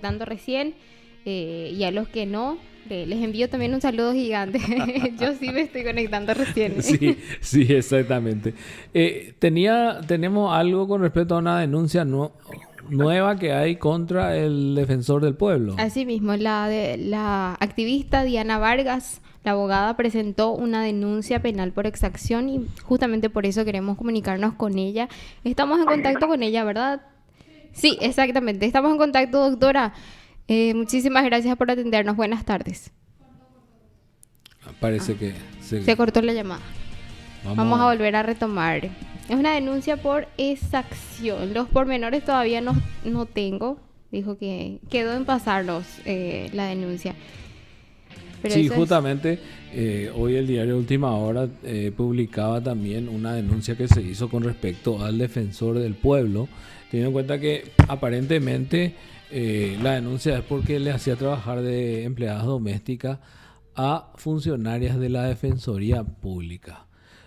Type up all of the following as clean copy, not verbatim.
conectando recién, y a los que no, les envío también un saludo gigante. Yo sí me estoy conectando recién. Sí, sí, exactamente. Tenemos algo con respecto a una denuncia nueva que hay contra el defensor del pueblo. Asimismo, la activista Diana Vargas, la abogada, presentó una denuncia penal por exacción y justamente por eso queremos comunicarnos con ella. Estamos en contacto con ella, ¿verdad? Sí, exactamente. Estamos en contacto, doctora. Muchísimas gracias por atendernos. Buenas tardes. Parece que Se cortó la llamada. Vamos a vamos. volver a retomar. Es una denuncia por exacción. Los pormenores todavía no tengo. Dijo que quedó en pasarnos la denuncia. Pero Sí, eso es. justamente hoy el diario Última Hora publicaba también una denuncia que se hizo con respecto al defensor del pueblo, teniendo en cuenta que aparentemente la denuncia es porque le hacía trabajar de empleadas domésticas a funcionarias de la Defensoría Pública.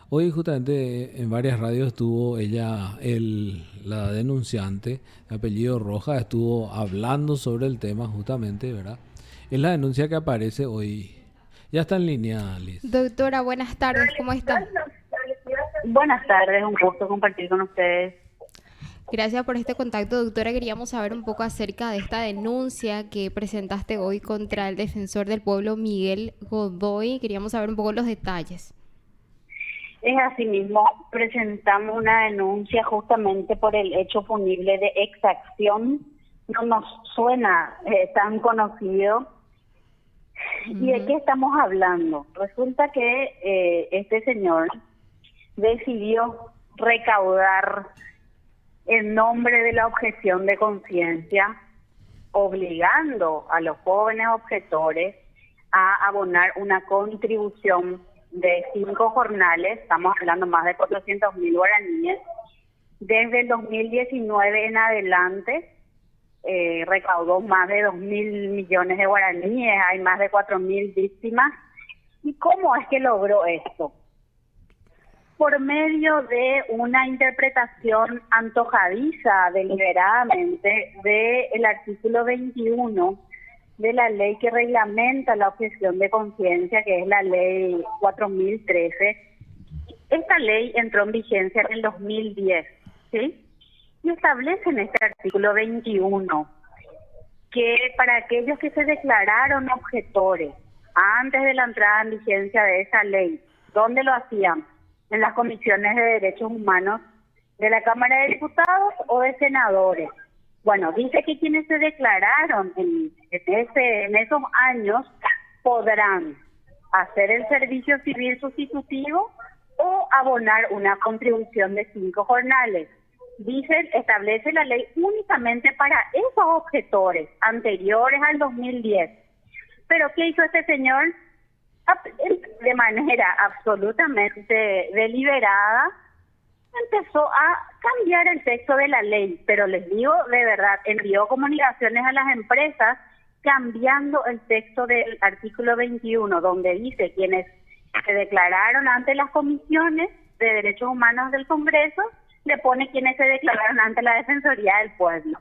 Hoy justamente en varias radios estuvo ella, la denunciante, de apellido Roja, estuvo hablando sobre el tema justamente, ¿verdad? Es la denuncia que aparece hoy. Ya está en línea, Liz. Doctora, buenas tardes. ¿Cómo está? Buenas tardes, un gusto compartir con ustedes. Gracias por este contacto, doctora. Queríamos saber un poco acerca de esta denuncia que presentaste hoy contra el defensor del pueblo, Miguel Godoy. Queríamos saber un poco los detalles. Es asimismo, presentamos una denuncia justamente por el hecho punible de exacción. No nos suena tan conocido. ¿Y de qué estamos hablando? Resulta que este señor decidió recaudar en nombre de la objeción de conciencia, obligando a los jóvenes objetores a abonar una contribución de 5 jornales, estamos hablando más de 400.000 guaraníes, desde el 2019 en adelante. Recaudó más de 2.000 millones de guaraníes, hay más de 4.000 víctimas. ¿Y cómo es que logró esto? Por medio de una interpretación antojadiza deliberadamente del artículo 21 de la ley que reglamenta la objeción de conciencia, que es la ley 4013. Esta ley entró en vigencia en el 2010, ¿sí? Y establece en este artículo 21 que para aquellos que se declararon objetores antes de la entrada en vigencia de esa ley, ¿dónde lo hacían? En las comisiones de derechos humanos de la Cámara de Diputados o de senadores. Bueno, dice que quienes se declararon en esos años podrán hacer el servicio civil sustitutivo o abonar una contribución de 5 jornales. Establece la ley únicamente para esos objetores anteriores al 2010. Pero ¿qué hizo este señor? De manera absolutamente deliberada, empezó a cambiar el texto de la ley, pero les digo de verdad, envió comunicaciones a las empresas cambiando el texto del artículo 21, donde dice quienes se declararon ante las comisiones de derechos humanos del Congreso, le pone quienes se declararon ante la Defensoría del Pueblo.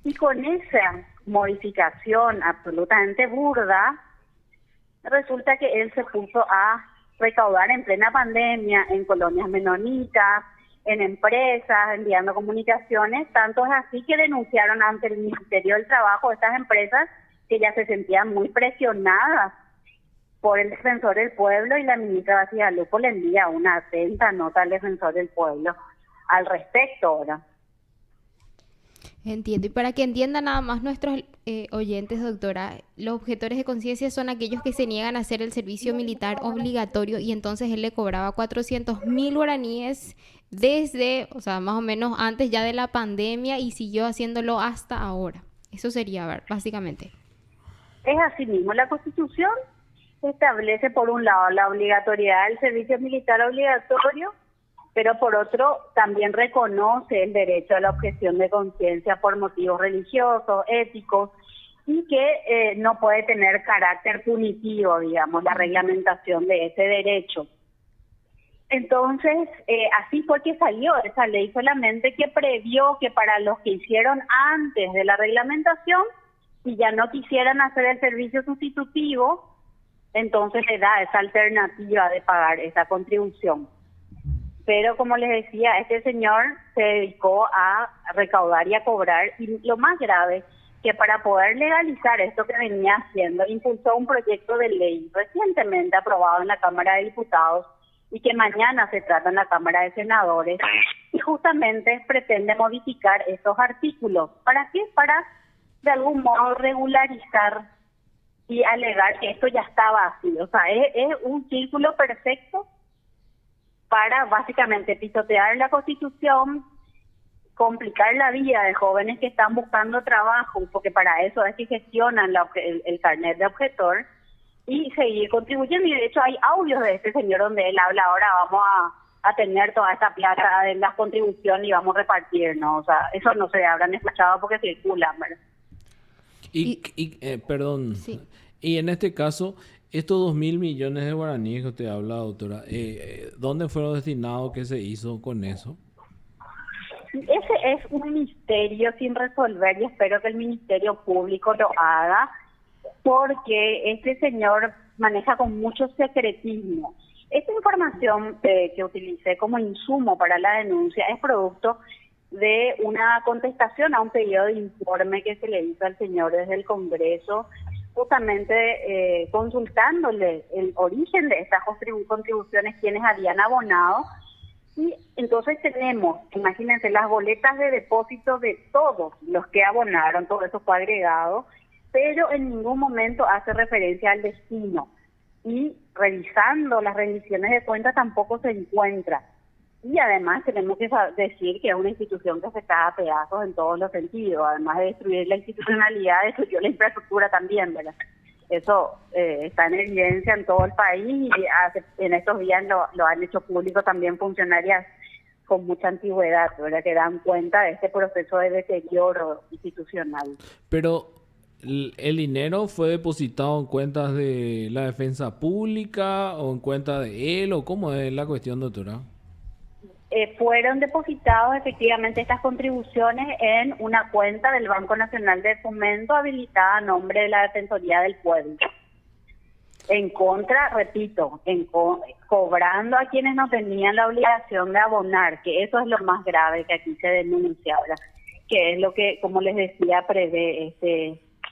Y con esa modificación absolutamente burda, resulta que él se puso a recaudar en plena pandemia en colonias menonitas, en empresas, enviando comunicaciones. Tanto es así que denunciaron ante el Ministerio del Trabajo estas empresas que ya se sentían muy presionadas por el defensor del pueblo, y la ministra Basia Lupo le envía una atenta nota al defensor del pueblo al respecto ahora. Entiendo. Y para que entiendan nada más nuestros oyentes, doctora, los objetores de conciencia son aquellos que se niegan a hacer el servicio militar obligatorio, y entonces él le cobraba 400.000 guaraníes desde, o sea, más o menos antes ya de la pandemia, y siguió haciéndolo hasta ahora. Eso sería, básicamente. Es así mismo. La Constitución establece, por un lado, la obligatoriedad del servicio militar obligatorio, pero por otro también reconoce el derecho a la objeción de conciencia por motivos religiosos, éticos, y que no puede tener carácter punitivo, digamos, la reglamentación de ese derecho. Entonces, así fue que salió esa ley, solamente que previó que para los que hicieron antes de la reglamentación Si ya no quisieran hacer el servicio sustitutivo, entonces le da esa alternativa de pagar esa contribución. Pero como les decía, este señor se dedicó a recaudar y a cobrar, y lo más grave, que para poder legalizar esto que venía haciendo, impulsó un proyecto de ley recientemente aprobado en la Cámara de Diputados y que mañana se trata en la Cámara de Senadores, y justamente pretende modificar estos artículos. ¿Para qué? Para, de algún modo, regularizar y alegar que esto ya estaba así. O sea, es un círculo perfecto para básicamente pisotear la Constitución, complicar la vida de jóvenes que están buscando trabajo, porque para eso es que gestionan el carnet de objetor, y seguir contribuyendo. Y de hecho hay audios de este señor donde él habla: ahora vamos a tener toda esta plata de las contribuciones y vamos a repartir, ¿no? O sea, eso no se habrán escuchado porque circulan, ¿verdad? Perdón, Sí. y en este caso, estos 2.000 millones de guaraníes que usted habla, doctora, ¿dónde fueron destinados? ¿Qué se hizo con eso? Ese es un misterio sin resolver y espero que el Ministerio Público lo haga, porque este señor maneja con mucho secretismo. Esta información que utilicé como insumo para la denuncia es producto de una contestación a un pedido de informe que se le hizo al señor desde el Congreso, justamente consultándole el origen de estas contribuciones, quienes habían abonado. Y entonces tenemos, imagínense, las boletas de depósito de todos los que abonaron, todo eso fue agregado, pero en ningún momento hace referencia al destino. Y revisando las rendiciones de cuentas tampoco se encuentra. Y además tenemos que decir que es una institución que se cae a pedazos en todos los sentidos. Además de destruir la institucionalidad, destruyó la infraestructura también, ¿verdad? Eso está en evidencia en todo el país, y en estos días lo han hecho público también funcionarias con mucha antigüedad, ¿verdad?, que dan cuenta de este proceso de deterioro institucional. Pero el dinero fue depositado en cuentas de la defensa pública o en cuenta de él, o cómo es la cuestión, doctora. Fueron depositados efectivamente estas contribuciones en una cuenta del Banco Nacional de Fomento habilitada a nombre de la Defensoría del Pueblo. En contra, repito, cobrando a quienes no tenían la obligación de abonar, que eso es lo más grave que aquí se denuncia ahora, que es lo que, como les decía, prevé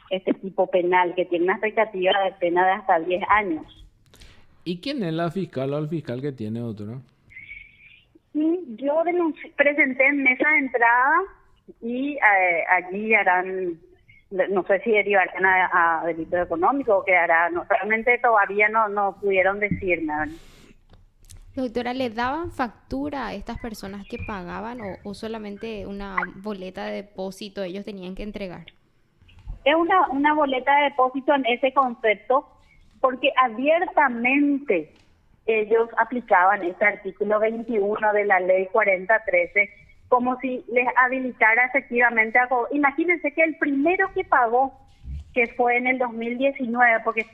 este tipo penal, que tiene una expectativa de pena de hasta 10 años. ¿Y quién es la fiscal o el fiscal que tiene, doctora? Y yo presenté en mesa de entrada y allí harán, no sé si derivarán a delito económico o qué harán, no, realmente todavía no pudieron decirme. Doctora, ¿le daban factura a estas personas que pagaban o solamente una boleta de depósito ellos tenían que entregar? Es una boleta de depósito en ese concepto, porque abiertamente ellos aplicaban este artículo 21 de la ley 4013 como si les habilitara efectivamente a... Imagínense que el primero que pagó, que fue en el 2019, porque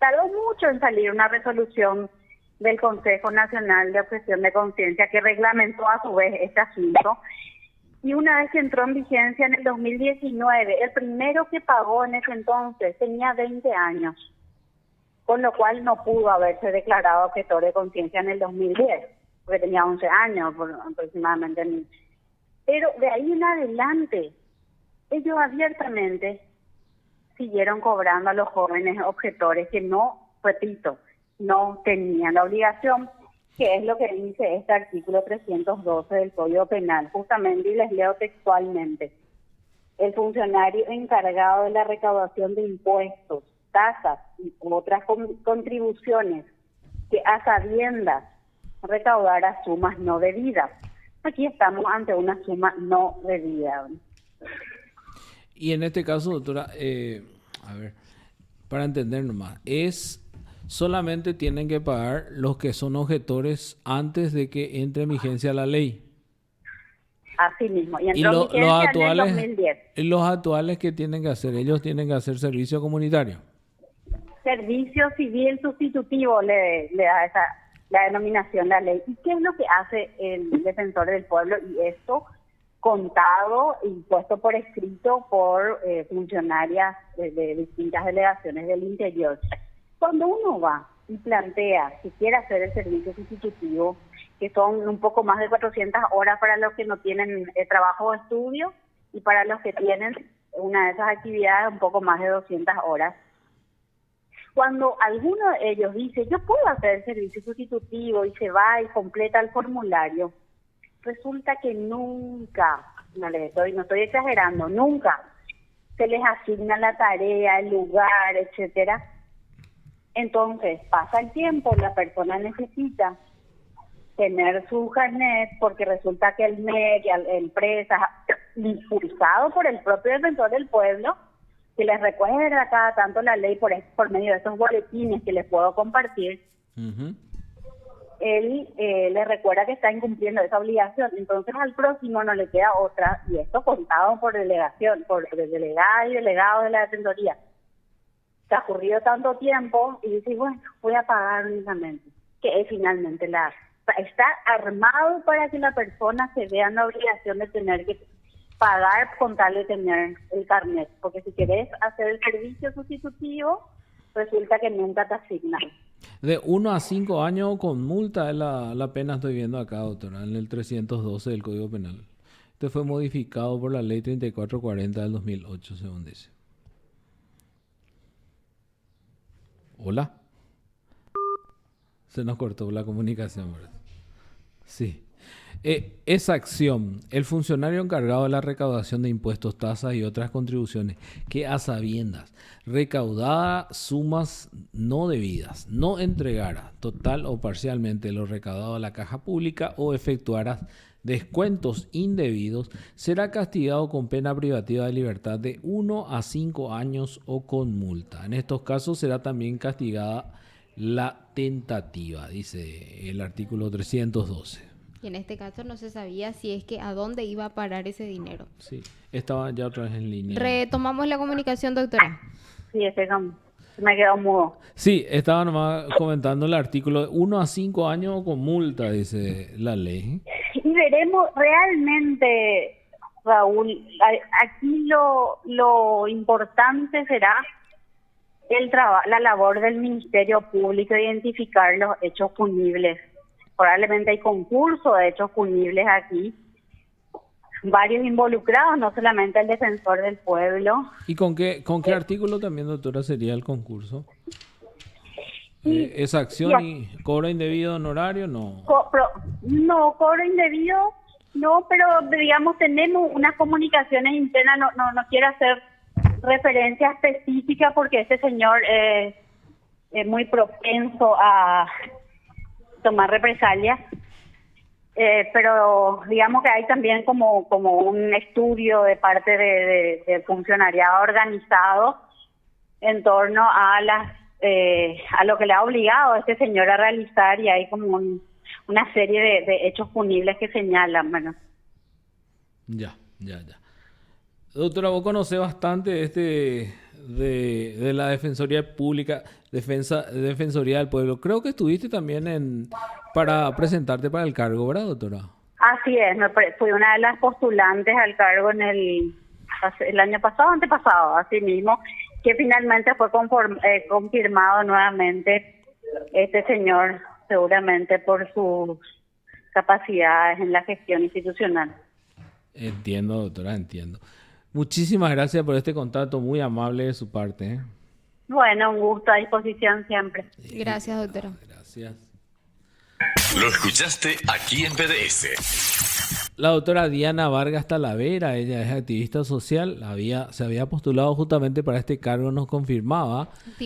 tardó mucho en salir una resolución del Consejo Nacional de Objeción de Conciencia que reglamentó a su vez este asunto, y una vez que entró en vigencia en el 2019, el primero que pagó en ese entonces tenía 20 años. Con lo cual no pudo haberse declarado objetor de conciencia en el 2010, porque tenía 11 años aproximadamente. Pero de ahí en adelante, ellos abiertamente siguieron cobrando a los jóvenes objetores que no, repito, no tenían la obligación, que es lo que dice este artículo 312 del Código Penal, justamente, y les leo textualmente: el funcionario encargado de la recaudación de impuestos, tasas y otras contribuciones que a sabiendas recaudara sumas no debidas. Aquí estamos ante una suma no debida. Y en este caso, doctora, a ver, para entender nomás, solamente tienen que pagar los que son objetores antes de que entre en vigencia la ley. Así mismo, y entró en vigencia en el 2010. ¿Y los actuales qué tienen que hacer? Ellos tienen que hacer servicio comunitario. Servicio civil sustitutivo le da la denominación la ley. ¿Y qué es lo que hace el defensor del pueblo? Y esto contado y puesto por escrito por funcionarias de distintas delegaciones del interior. Cuando uno va y plantea que quiere hacer el servicio sustitutivo, que son un poco más de 400 horas para los que no tienen trabajo o estudio, y para los que tienen una de esas actividades un poco más de 200 horas. Cuando alguno de ellos dice, yo puedo hacer el servicio sustitutivo, y se va y completa el formulario, resulta que nunca, no estoy exagerando, nunca se les asigna la tarea, el lugar, etcétera. Entonces pasa el tiempo, la persona necesita tener su carnet porque resulta que el MEC, la empresa, impulsado por el propio defensor del pueblo, que les recuerda cada tanto la ley por medio de esos boletines que les puedo compartir, él le recuerda que está incumpliendo esa obligación. Entonces al próximo no le queda otra, y esto contado por delegación, por delegada y delegado de la defensoría. Transcurrido tanto tiempo y dice, bueno, voy a pagar únicamente, que es finalmente está armado para que la persona se vea en la obligación de tener que pagar con tal de tener el carnet, porque si querés hacer el servicio sustitutivo, resulta que nunca te asignan. De 1 a 5 años con multa es la pena, estoy viendo acá, doctora, en el 312 del Código Penal. Este fue modificado por la ley 3440 del 2008, según dice. Hola. Se nos cortó la comunicación, ¿verdad? Sí. Esa acción, el funcionario encargado de la recaudación de impuestos, tasas y otras contribuciones que a sabiendas recaudara sumas no debidas, no entregara total o parcialmente lo recaudado a la caja pública o efectuara descuentos indebidos, será castigado con pena privativa de libertad de 1 a 5 años o con multa. En estos casos será también castigada la tentativa, dice el artículo 312. Y en este caso no se sabía si es que a dónde iba a parar ese dinero. Sí, estaba ya otra vez en línea. Retomamos la comunicación, doctora. Sí, me quedó mudo. Sí, estaba nomás comentando el artículo de 1 a 5 años con multa, dice la ley. Y veremos realmente, Raúl, aquí lo importante será la labor del Ministerio Público, identificar los hechos punibles. Probablemente hay concurso de hechos punibles aquí, varios involucrados, no solamente el defensor del pueblo. ¿Y con qué artículo también, doctora, sería el concurso? ¿Esa acción y cobro indebido honorario? No. No, cobro indebido, no, pero digamos tenemos unas comunicaciones internas, no quiero hacer referencia específica porque este señor es muy propenso a tomar represalias, pero digamos que hay también como un estudio de parte de funcionariado organizado en torno a lo que le ha obligado a este señor a realizar, y hay como una serie de hechos punibles que señalan. Bueno. Ya. Doctora, vos conocés bastante de la Defensoría Pública, Defensoría del Pueblo. Creo que estuviste también para presentarte para el cargo, ¿verdad, doctora? Así es, fui una de las postulantes al cargo en el año pasado, antepasado, así mismo, que finalmente fue confirmado nuevamente este señor, seguramente por sus capacidades en la gestión institucional. Entiendo, doctora, entiendo. Muchísimas gracias por este contacto, muy amable de su parte. Bueno, un gusto, a disposición siempre. Gracias, doctora. Gracias. Lo escuchaste aquí en PDS. La doctora Diana Vargas Talavera, ella es activista social, se había postulado justamente para este cargo, nos confirmaba